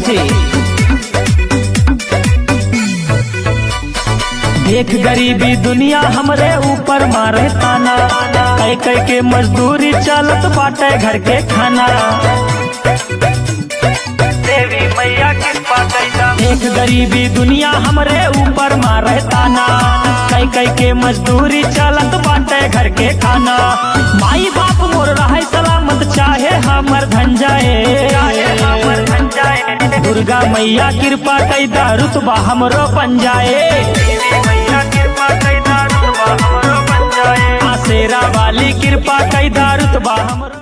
सीतामढ़ी। देख गरीबी दुनिया हमरे ऊपर मारे ताना, कई कई के मजदूरी चलत बाटे घर के खाना। देवी मैया कृपा कैदा। देख गरीबी दुनिया हमरे ऊपर मारे ताना, कई कई के मजदूरी चलत बाटे घर के खाना। माई बाप मोर रहे सलामत चाहे हमर धन जाए, दुर्गा मैया कृपा कैदा रुतबा हमरो बन जाए। शेरा वाली कृपा कैदा रुतबा हमरो।